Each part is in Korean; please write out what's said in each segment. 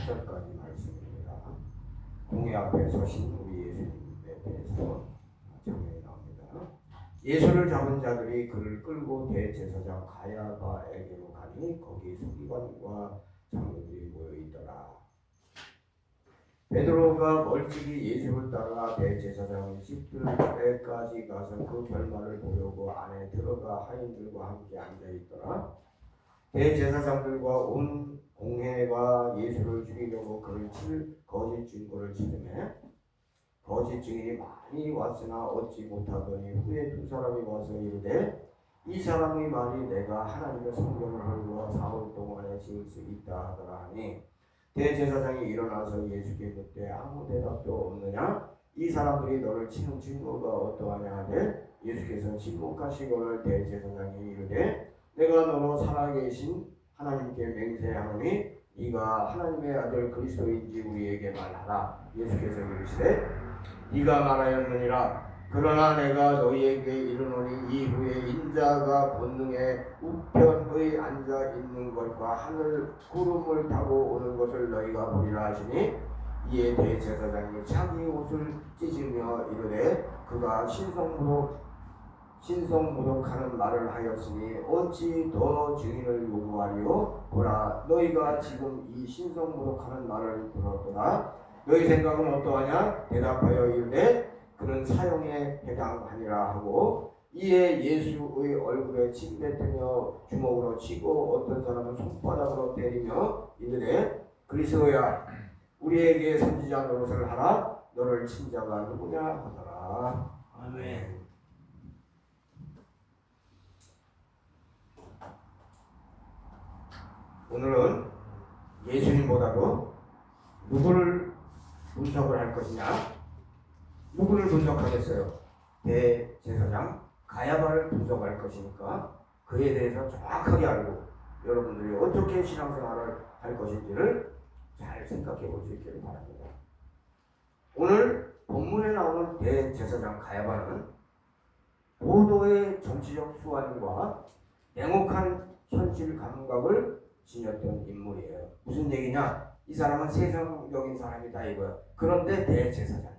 8절까지 말씀입니다. 공회 앞에 서신 우리 예수님에 대해서 장면이 나옵니다. 예수를 잡은 자들이 그를 끌고 대제사장 가야바에게로 가니 거기 서기관과 장로들이 모여 있더라. 베드로가 멀찍이 예수를 따라 대제사장이 씻을 때까지 가서 그 결말을 보려고 안에 들어가 하인들과 함께 앉아 있더라. 대제사장들과 온 공회가 예수를 죽이려고 그를 칠 거짓 증거를 찾으매 거짓 증인이 많이 왔으나 얻지 못하더니 후에 두 사람이 와서 이르되 이 사람의 말이 내가 하나님의 성경을 헐고 4월 동안에 지을 수 있다 하더라 하니 대제사장이 일어나서 예수께 묻되 아무 대답도 없느냐? 이 사람들이 너를 치는 증거가 어떠하냐 하되 예수께서 침묵하시거늘 대제사장이 이르되 내가 너로 살아계신 하나님께 맹세하노니 네가 하나님의 아들 그리스도인지 우리에게 말하라. 예수께서 이르시되 네가 말하였느니라. 그러나 내가 너희에게 이르노니 이후에 인자가 권능의 우편의 앉아 있는 것과 하늘 구름을 타고 오는 것을 너희가 보리라 하시니 이에 대제사장이 자기 옷을 찢으며 이르되 그가 신성모독하는 말을 하였으니 어찌 더 증인을 요구하리요? 보라, 너희가 지금 이 신성모독하는 말을 들었도다. 너희 생각은 어떠하냐? 대답하여 이르되 그는 사형에 해당하니라 하고 이에 예수의 얼굴에 침 뱉으며 주먹으로 치고 어떤 사람은 손바닥으로 때리며 이르되 그리스도야 우리에게 선지자 노릇을 하라. 너를 친 자가 누구냐 하더라. 아멘. 오늘은 예수님보다도 누구를 분석을 할 것이냐? 누구를 분석하겠어요? 대제사장 가야바를 분석할 것이니까 그에 대해서 정확하게 알고 여러분들이 어떻게 신앙생활을 할 것인지를 잘 생각해 볼 수 있기를 바랍니다. 오늘 본문에 나오는 대제사장 가야바는 보도의 정치적 수완과 냉혹한 현실 감각을 지녔던 인물이에요. 무슨 얘기냐? 이 사람은 세상적인 사람이다 이거야. 그런데 대제사장.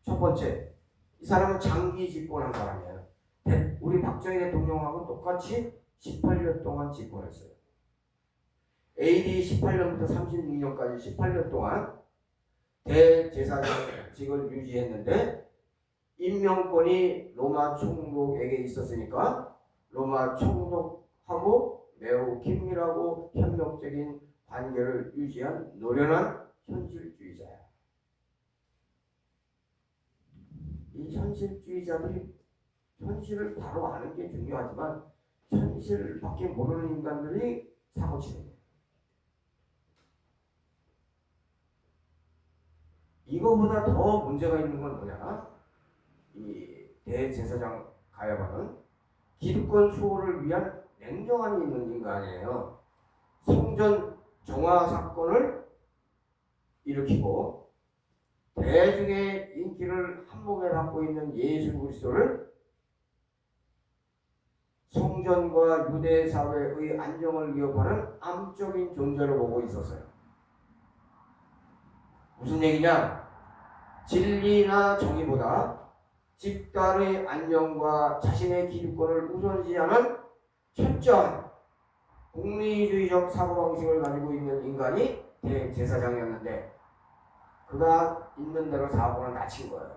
첫 번째, 이 사람은 장기 집권한 사람이에요. 우리 박정희 대통령하고 똑같이 18년 동안 집권했어요. AD 18년부터 36년까지 18년 동안 대제사장직을 유지했는데 임명권이 로마 총독에게 있었으니까 로마 총독하고 매우 긴밀하고 협력적인 관계를 유지한 노련한 현실주의자야. 이 현실주의자들이 현실을 바로 아는 게 중요하지만 현실밖에 모르는 인간들이 사고치는 거예요. 이거보다 더 문제가 있는 건 뭐냐? 이 대제사장 가야바는 기득권 수호를 위한 냉정함이 있는 인간이에요. 성전 정화 사건을 일으키고 대중의 인기를 한몸에 담고 있는 예수 그리스도를 성전과 유대 사회의 안정을 위협하는 암적인 존재로 보고 있었어요. 무슨 얘기냐? 진리나 정의보다 집단의 안녕과 자신의 기득권을 우선시하는 철저한 공리주의적 사고방식을 가지고 있는 인간이 대제사장이었는데 그가 있는 대로 사고를 다친 거예요.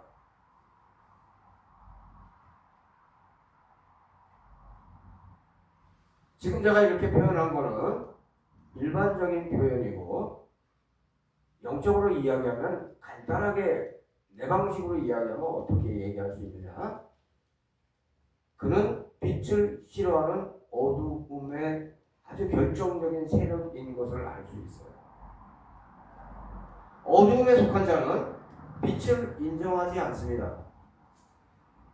지금 제가 이렇게 표현한 거는 일반적인 표현이고 영적으로 이야기하면 간단하게 내 방식으로 이야기하면 어떻게 얘기할 수 있느냐? 그는 빛을 싫어하는 어두움의 아주 결정적인 세력인 것을 알 수 있어요. 어두움에 속한 자는 빛을 인정하지 않습니다.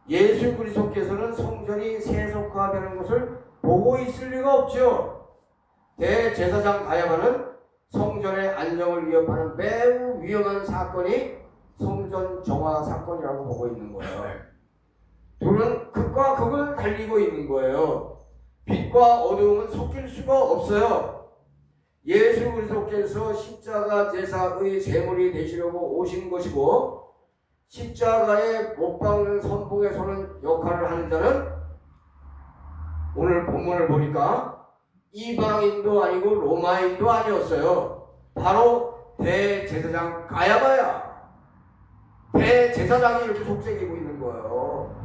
예수 그리스도께서는 성전이 세속화되는 것을 보고 있을 리가 없죠. 대제사장 가야바는 성전의 안정을 위협하는 매우 위험한 사건이 성전 정화 사건이라고 보고 있는 거예요. 둘은 극과 극을 달리고 있는 거예요. 빛과 어두움은 섞일 수가 없어요. 예수 그리스도께서 십자가 제사의 제물이 되시려고 오신 것이고 십자가에 못 박는 선봉에 서는 역할을 하는 자는 오늘 본문을 보니까 이방인도 아니고 로마인도 아니었어요. 바로 대제사장 가야바야. 대제사장이 이렇게 속삭이고 있는 거예요.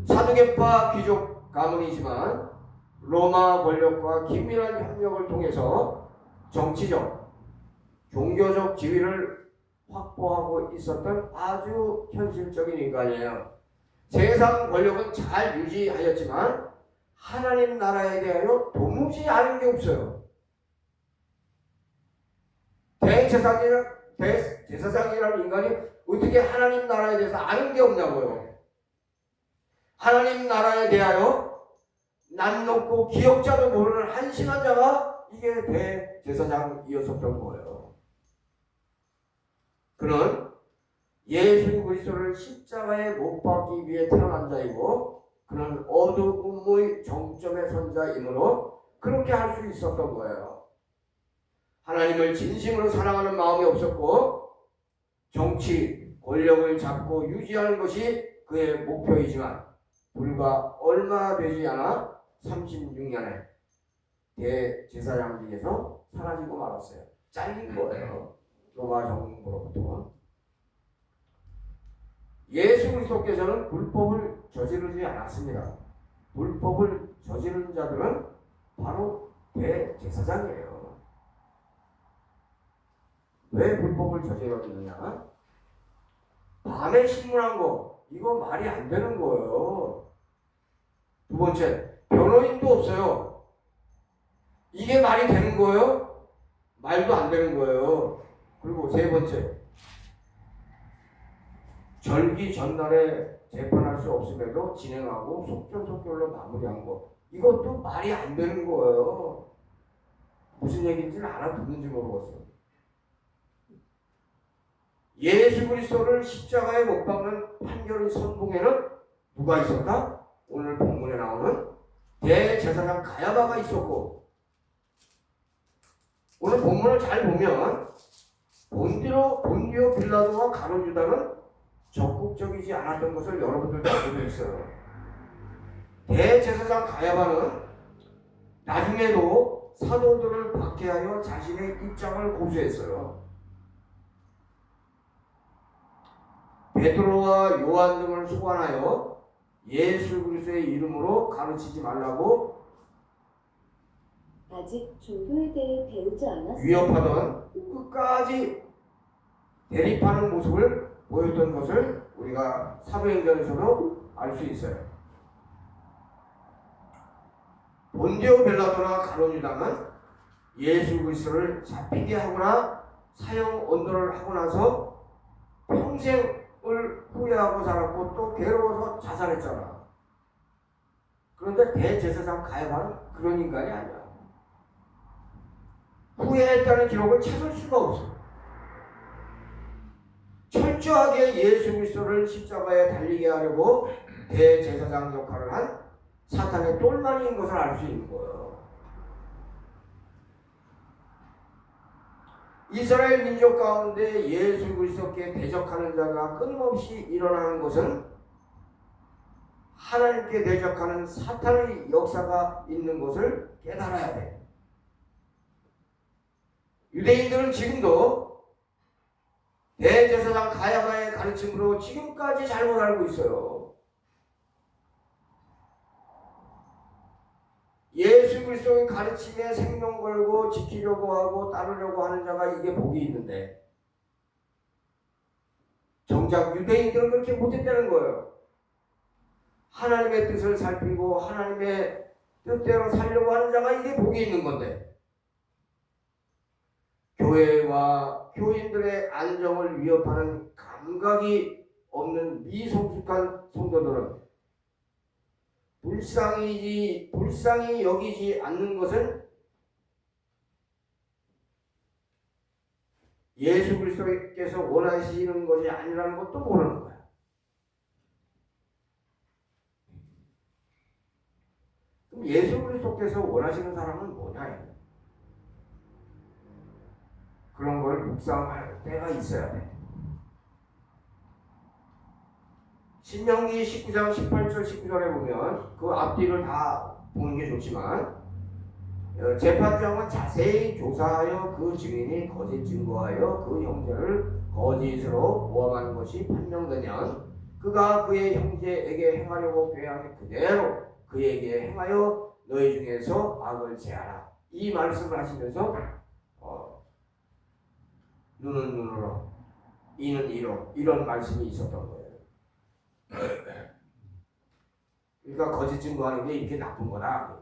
사두개파 귀족 가문이지만 로마 권력과 긴밀한 협력을 통해서 정치적, 종교적 지위를 확보하고 있었던 아주 현실적인 인간이에요. 세상 권력은 잘 유지하였지만 하나님 나라에 대하여 도무지 아는 게 없어요. 대제사장이라는 인간이 어떻게 하나님 나라에 대해서 아는 게 없냐고요. 하나님 나라에 대하여 남 놓고 기억자도 모르는 한심한 자가 이게 대제사장이었었던 거예요. 그는 예수 그리스도를 십자가에 못 박기 위해 태어난 자이고 그는 어두움의 정점에 선 자이므로 그렇게 할 수 있었던 거예요. 하나님을 진심으로 사랑하는 마음이 없었고 정치, 권력을 잡고 유지하는 것이 그의 목표이지만 불과 얼마 되지 않아 36년에 대제사장직에서 사라지고 말았어요. 잘린 거예요. 로마 정부로부터. 예수 그리스도께서는 불법을 저지르지 않았습니다. 불법을 저지른 자들은 바로 대제사장이에요. 왜 불법을 저질렀느냐? 밤에 신문한 거 이거 말이 안 되는 거예요. 두 번째, 변호인도 없어요. 이게 말이 되는 거예요? 말도 안 되는 거예요. 그리고 세 번째, 절기 전날에 재판할 수 없음에도 진행하고 속전속결로 마무리한 거 이것도 말이 안 되는 거예요. 무슨 얘기인지는 알아듣는지 모르겠어요. 예수 그리스도를 십자가에 못 박는 판결의 선봉에는 누가 있었다? 오늘 본문에 나오는 대제사장 가야바가 있었고 오늘 본문을 잘 보면 본디오 빌라도와 가룟 유다는 적극적이지 않았던 것을 여러분들도 알고 있어요. 대제사장 가야바는 나중에도 사도들을 박해하여 자신의 입장을 고수했어요. 베드로와 요한 등을 소관하여 예수 그리스도의 이름으로 가르치지 말라고 아직 종교에 대해 배우지 않았어요. 위협하던 끝까지 대립하는 모습을 보였던 것을 우리가 사도행전에서도 알 수 있어요. 본디오 빌라도나 가룟 유다는 예수 그리스도를 잡히게 하거나 사형 언도를 하고 나서 평생을 후회하고 살았고 또 괴로워서 자살했잖아. 그런데 대제사장 가야바는 그런 인간이 아니야. 후회했다는 기록을 찾을 수가 없어. 철저하게 예수 그리스도를 십자가에 달리게 하려고 대제사장 역할을 한 사탄의 똘마니인 것을 알 수 있는 거예요. 이스라엘 민족 가운데 예수 그리스도께 대적하는 자가 끊임없이 일어나는 것은 하나님께 대적하는 사탄의 역사가 있는 것을 깨달아야 돼. 유대인들은 지금도 대제사장 가야바의 가르침으로 지금까지 잘못 알고 있어요. 예수 그리스도의 가르침에 생명 걸고 지키려고 하고 따르려고 하는 자가 이게 복이 있는데 정작 유대인들은 그렇게 못했다는 거예요. 하나님의 뜻을 살피고 하나님의 뜻대로 살려고 하는 자가 이게 복이 있는 건데 교회와 교인들의 안정을 위협하는 감각이 없는 미성숙한 성도들은 불쌍히 여기지 않는 것은 예수 그리스도께서 원하시는 것이 아니라는 것도 모르는 거야. 그럼 예수 그리스도께서 원하시는 사람은 뭐냐? 그런 걸 묵상할 때가 있어야 돼. 신명기 19장 18절 19절에 보면 그 앞뒤를 다 보는 게 좋지만 재판장은 자세히 조사하여 그 증인이 거짓 증거하여 그 형제를 거짓으로 모함하는 것이 판명되면 그가 그의 형제에게 행하려고 계획한 그대로 그에게 행하여 너희 중에서 악을 제하라. 이 말씀을 하시면서 눈은 눈으로 이는 이로 이런 말씀이 있었던 거예요. 그러니까 거짓 증거하는 게 이렇게 나쁜 거다.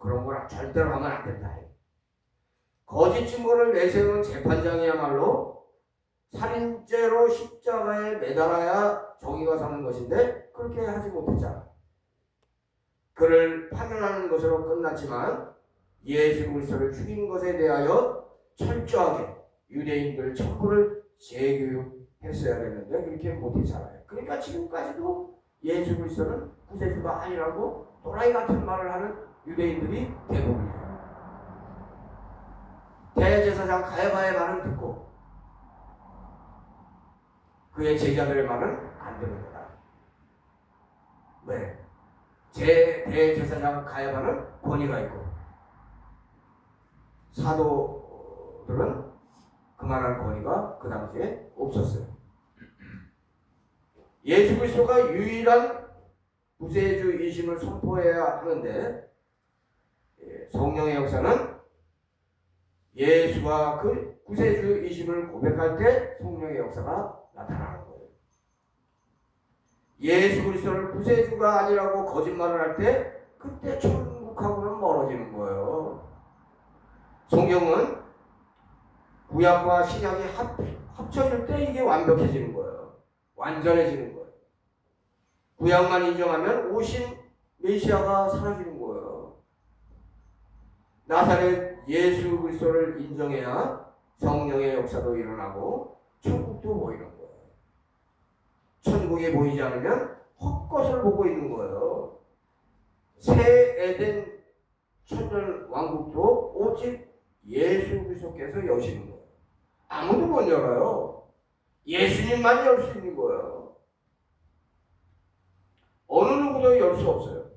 그런 걸 절대로 하면 안 된다. 거짓 증거를 내세우는 재판장이야말로 살인죄로 십자가에 매달아야 정의가 서는 것인데 그렇게 하지 못했잖아. 그를 파면하는 것으로 끝났지만 예수 그리스도를 죽인 것에 대하여 철저하게 유대인들 전부를 재교육했어야 되는데 그렇게 못했잖아요. 그러니까 지금까지도 예수 그리스도는 구세주가 아니라고 또라이 같은 말을 하는 유대인들이 대부분이에요. 대제사장 가야바의 말은 듣고 그의 제자들의 말은 안 듣는 거다. 왜? 대제사장 가야바는 권위가 있고 사도들은 그만한 권위가 그 당시에 없었어요. 예수 그리스도가 유일한 구세주이심을 선포해야 하는데 성령의 역사는 예수가 그 구세주이심을 고백할 때 성령의 역사가 나타나는 거예요. 예수 그리스도를 구세주가 아니라고 거짓말을 할 때 그때 천국하고는 멀어지는 거예요. 성경은 구약과 신약이 합쳐질 때 이게 완벽해지는 거예요. 완전해지는 거예요. 구약만 인정하면 오신 메시아가 사라지는 거예요. 나사렛 예수 그리스도를 인정해야 성령의 역사도 일어나고 천국도 보이는 거예요. 천국이 보이지 않으면 헛것을 보고 있는 거예요. 새 에덴 천년 왕국도 오직 예수 그리스도께서 여시는 거예요. 아무도 못 열어요. 예수님만 열 수 있는 거예요. 어느 누구도 열 수 없어요.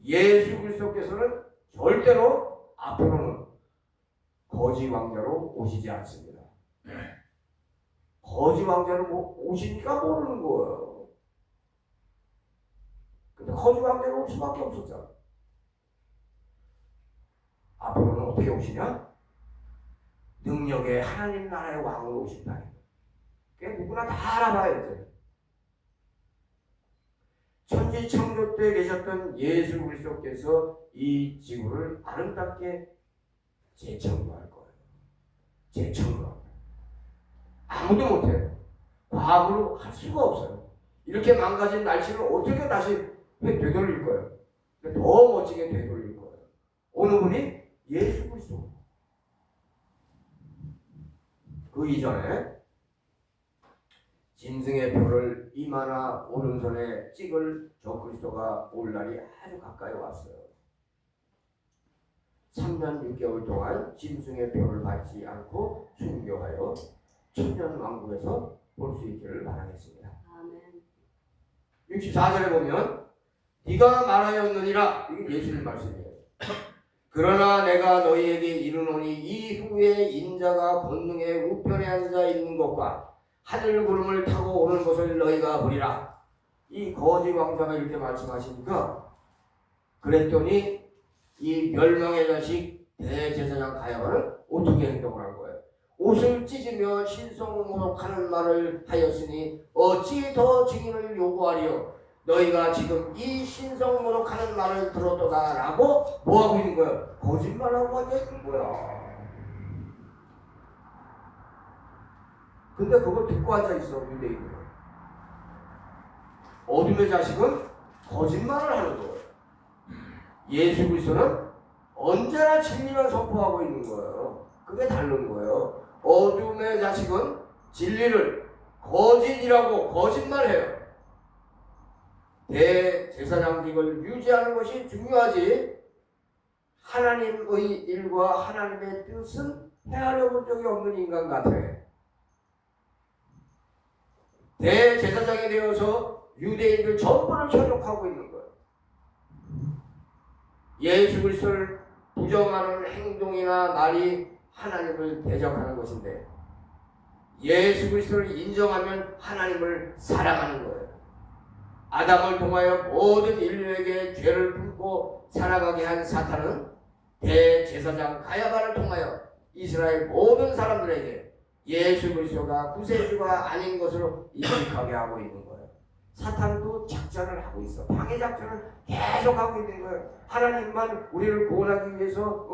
예수 그리스도께서는 절대로 앞으로는 거짓 왕자로 오시지 않습니다. 거짓 왕자로 오시니까 모르는 거예요. 근데 거짓 왕자로 올 수밖에 없었잖아. 앞으로는 어떻게 오시냐? 능력의 하나님 나라의 왕으로 오신다. 그게 누구나 다 알아봐야 돼. 천지 창조 때 계셨던 예수 그리스도께서 이 지구를 아름답게 재창조할 거예요. 재창조. 아무도 못해요. 과학으로 할 수가 없어요. 이렇게 망가진 날씨를 어떻게 다시 되돌릴 거예요? 더 멋지게 되돌릴 거예요. 어느 분이? 예수 그리스도. 그 이전에 짐승의 표를 이마나 오른손에 찍을 저 그리스도가 올 날이 아주 가까이 왔어요. 3년 6개월 동안 짐승의 표를 받지 않고 순교하여 천년 왕국에서 볼 수 있기를 바라겠습니다. 아멘. 64절에 보면 네가 말하였느니라, 이게 예수님 말씀이에요. 그러나 내가 너희에게 이르노니 이후에 인자가 권능의 우편에 앉아 있는 것과 하늘 구름을 타고 오는 것을 너희가 보리라. 이 거짓 왕자가 이렇게 말씀하시니까 그랬더니 이 멸망의 자식 대제사장 가야바는 어떻게 행동을 한 거예요? 옷을 찢으며 신성모독하는 말을 하였으니 어찌 더 증인을 요구하리요? 너희가 지금 이 신성모독하는 말을 들었도다 라고 뭐하고 있는 거예요? 거짓말하고 앉아있는 거야. 근데 그걸 듣고 앉아있어 유대인들은. 어둠의 자식은 거짓말을 하는 거예요. 예수 그리스도는 언제나 진리만 선포하고 있는 거예요. 그게 다른 거예요. 어둠의 자식은 진리를 거짓이라고 거짓말해요. 대제사장직을 유지하는 것이 중요하지, 하나님의 일과 하나님의 뜻은 헤아려 본 적이 없는 인간 같아. 대제사장이 되어서 유대인들 전부를 현혹하고 있는 거예요. 예수 그리스도를 부정하는 행동이나 말이 하나님을 대적하는 것인데, 예수 그리스도를 인정하면 하나님을 사랑하는 거예요. 아담을 통하여 모든 인류에게 죄를 품고 살아가게 한 사탄은 대제사장 가야바를 통하여 이스라엘 모든 사람들에게 예수 그리스도가 구세주가 아닌 것으로 인식하게 하고 있는 거예요. 사탄도 작전을 하고 있어. 방해 작전을 계속 하고 있는 거예요. 하나님만 우리를 구원하기 위해서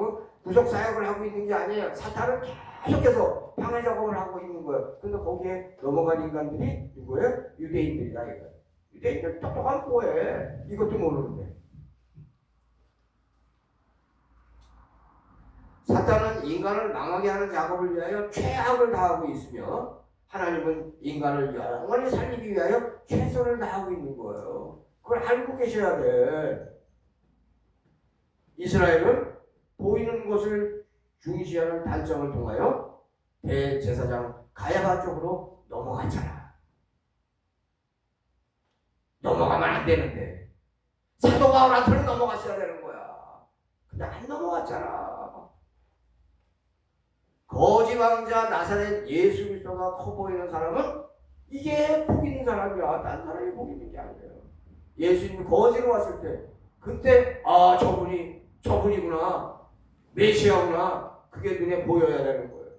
구속 사역을 하고 있는 게 아니에요. 사탄은 계속해서 방해 작업을 하고 있는 거예요. 근데 거기에 넘어간 인간들이 누구예요? 유대인들이다 이거예요. 유대인들 똑똑한 거예요. 이것도 모르는데. 사탄은 인간을 망하게 하는 작업을 위하여 최악을 다하고 있으며, 하나님은 인간을 영원히 살리기 위하여 최선을 다하고 있는 거예요. 그걸 알고 계셔야 돼. 이스라엘은 보이는 것을 중시하는 단점을 통하여 대제사장 가야바 쪽으로 넘어갔잖아. 넘어가면 안 되는데 사도 바울한테는 넘어갔어야 되는 거야. 근데 안 넘어갔잖아. 거짓 왕자 나사렛 예수 그리스도가 커 보이는 사람은 이게 복 있는 사람이야. 딴 사람이 복 있는 게 아니에요. 예수님이 거지로 왔을 때 그때 저분이구나, 메시아구나, 그게 눈에 보여야 되는 거예요.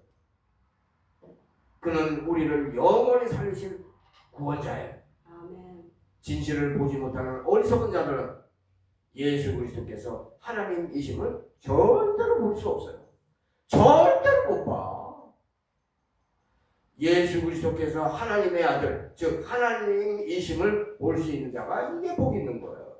그는 우리를 영원히 살리실 구원자예요. 아멘. 진실을 보지 못하는 어리석은 자들은 예수 그리스도께서 하나님이심을 절대로 볼 수 없어요. 절대로 못 봐. 예수 그리스도께서 하나님의 아들, 즉 하나님이심을 볼 수 있는 자가 이게 복 있는 거예요.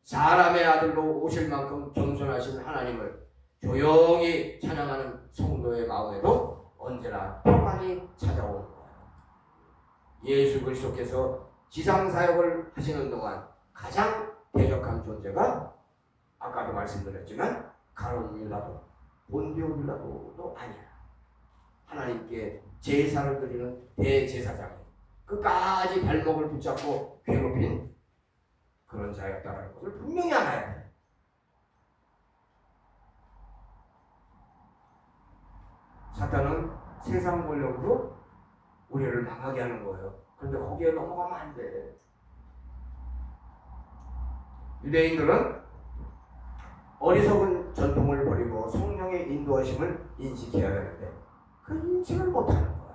사람의 아들로 오실 만큼 겸손하신 하나님을 조용히 찬양하는 성도의 마음에도 언제나 평안이 찾아오는 거예요. 예수 그리스도께서 지상사역을 하시는 동안 가장 대적한 존재가 아까도 말씀드렸지만 가룟 유다도 본디오 빌라도도 아니야. 하나님께 제사를 드리는 대제사장이 끝까지 발목을 붙잡고 괴롭힌 그런 자였다는 것을 분명히 알아야 돼. 사탄은 세상 권력으로 우리를 망하게 하는 거예요. 그런데 거기에 넘어가면 안 돼. 유대인들은 어리석은 전통을 버리고 성령의 인도하심을 인식해야 하는데 그 인식을 못하는 거야.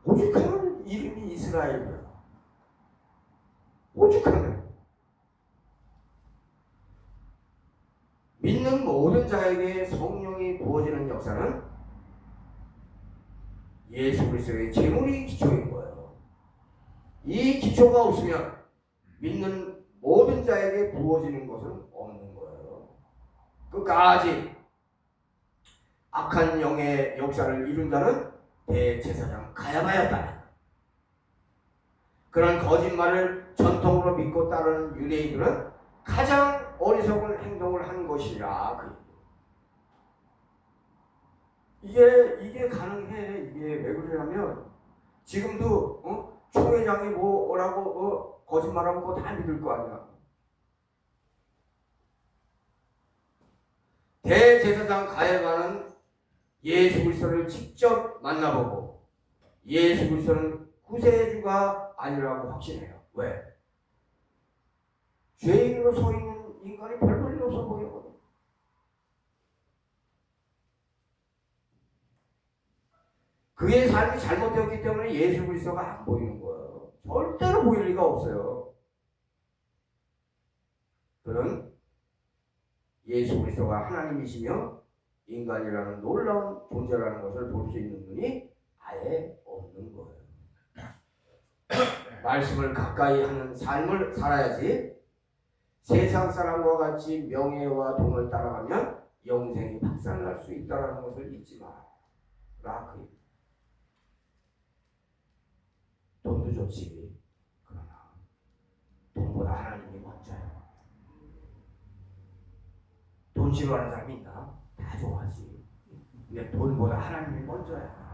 오죽하면 이름이 이스라엘이야. 오죽하면 믿는 모든 자에게 성령이 부어지는 역사는 예수 그리스도의 제물이 기초인 거예요. 이 기초가 없으면 믿는 모든 자에게 부어지는 것은 없는 거예요. 끝까지 악한 영의 역사를 이룬 자는 대제사장 가야바였다. 그런 거짓말을 전통으로 믿고 따르는 유대인들은 가장 어리석은 행동을 한 것이라. 이게 가능해. 이게 왜 그러냐면 지금도 총회장이 뭐라고 거짓말하면 그거 다 믿을 거 아니야. 대제사장 가야바는 예수 그리스도를 직접 만나보고 예수 그리스도는 구세주가 아니라고 확신해요. 왜? 죄인으로 서 있는 인간이 별 볼일 없어 보이거든. 그의 삶이 잘못되었기 때문에 예수 그리스도가 안 보이는 거예요. 절대로 보일 리가 없어요. 그는 예수 그리스도가 하나님이시며 인간이라는 놀라운 존재라는 것을 볼 수 있는 눈이 아예 없는 거예요. 말씀을 가까이 하는 삶을 살아야지 세상 사람과 같이 명예와 돈을 따라가면 영생이 박살날 수 있다는 것을 잊지 마라. 돈도 좋지. 그러나 돈보다 하나님이 먼저야. 돈 싫어하는 사람이 있나? 다 좋아하지. 근데 돈보다 하나님이 먼저야.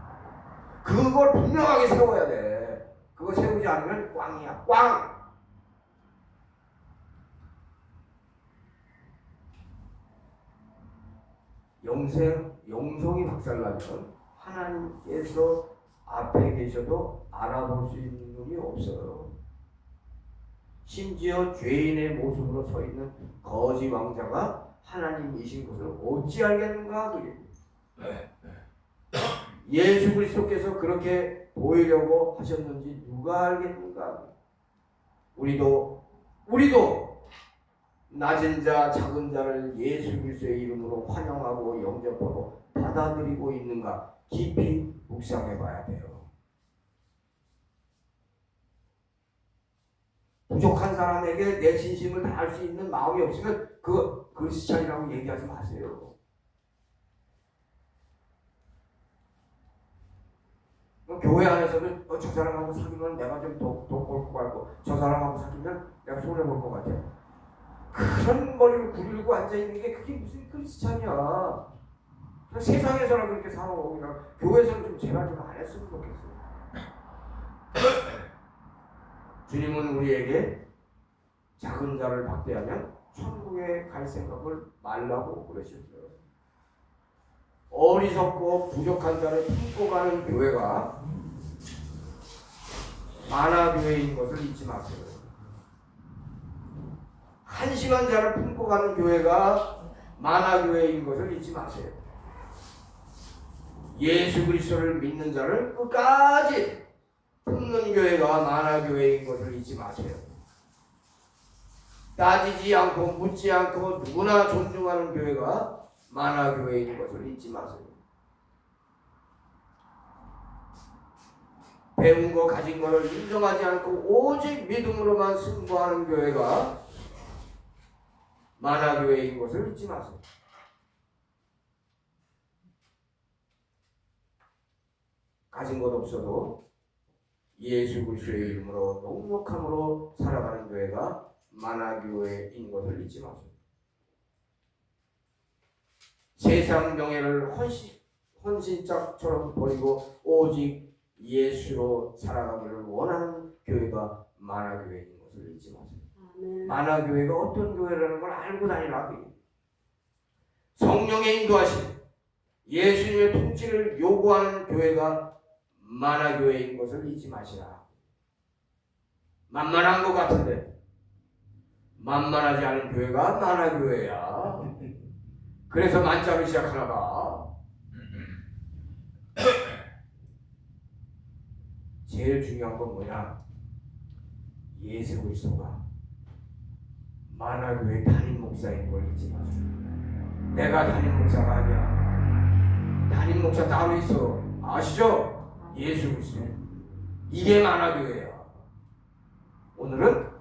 그걸 분명하게 세워야 돼. 그거 세우지 않으면 꽝이야. 꽝! 영성이 박살나면 하나님께서 앞에 계셔도 알아볼 수 있는 눈이 없어요. 심지어 죄인의 모습으로 서 있는 거지 왕자가 하나님이신 것을 어찌 알겠는가? 예수 그리스도께서 그렇게 보이려고 하셨는지 누가 알겠는가? 우리도 낮은 자, 작은 자를 예수 그리스도의 이름으로 환영하고 영접하고 받아들이고 있는가? 깊이 묵상해 봐야 돼요. 부족한 사람에게 내 진심을 다할 수 있는 마음이 없으면 그거 크리스찬이라고 얘기하지 마세요. 교회 안에서는 저 사람하고 사귀면 내가 좀 돈 벌 것 같고 저 사람하고 사귀면 내가 손해 볼 것 같아. 그런 머리를 굴리고 앉아있는 게 그게 무슨 크리스찬이야. 세상에서나 그렇게 살아오고 그냥 교회에서는 좀 제발 좀 안 했으면 좋겠어요. 주님은 우리에게 작은 자를 박대하면 천국에 갈 생각을 말라고 그러셨어요. 어리석고 부족한 자를 품고 가는 교회가 만화교회인 것을 잊지 마세요. 한심한 자를 품고 가는 교회가 만화교회인 것을 잊지 마세요. 예수 그리스도를 믿는 자를 끝까지 품는 교회가 만화교회인 것을 잊지 마세요. 따지지 않고 묻지 않고 누구나 존중하는 교회가 만화교회인 것을 잊지 마세요. 배운 거 가진 거를 인정하지 않고 오직 믿음으로만 승부하는 교회가 만화교회인 것을 잊지 마세요. 가진 것 없어도 예수 그리스도의 이름으로 넉넉함으로 살아가는 교회가 만화교회인 것을 잊지 마세요. 세상 명예를 헌신짝처럼 버리고 오직 예수로 살아가기를 원하는 교회가 만화교회인 것을 잊지 마세요. 만화교회가 어떤 교회라는 걸 알고 다니라. 성령의 인도하심, 예수님의 통치를 요구하는 교회가 만화교회인 것을 잊지 마시라. 만만한 것 같은데 만만하지 않은 교회가 만화교회야. 그래서 만짝을 시작하나 봐. 제일 중요한 건 뭐냐? 예수 그리스도가 만화교회 담임 목사인 걸 잊지 마세요. 내가 담임 목사가 아니야. 담임 목사 따로 있어. 아시죠? 예수 그리스도. 이게 만화교회야. 오늘은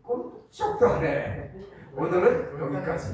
꼼짝도 안 해. 오늘은 여기까지.